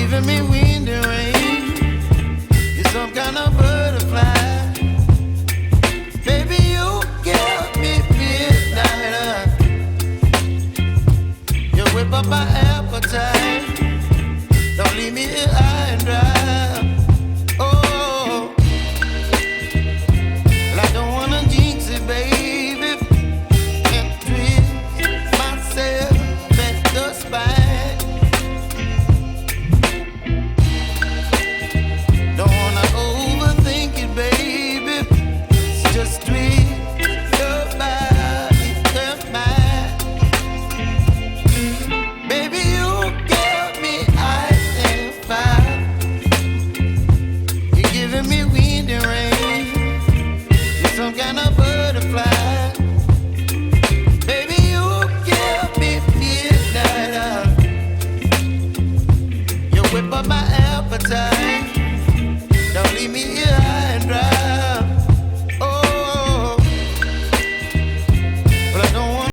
giving me wind and rain. You're some kind of butterfly. Baby, you give me midnight. You whip up my appetite. Don't leave me here high and dry. Oh, well, I don't wanna jinx it, baby, and twist myself at the spine. Don't wanna overthink it, baby. It's just twist your body, your mind. Baby, you give me ice and fire. You're giving me wind and rain. You're some kind of butterfly. Baby, you give me midnight. You whip up my appetite. Don't leave me here.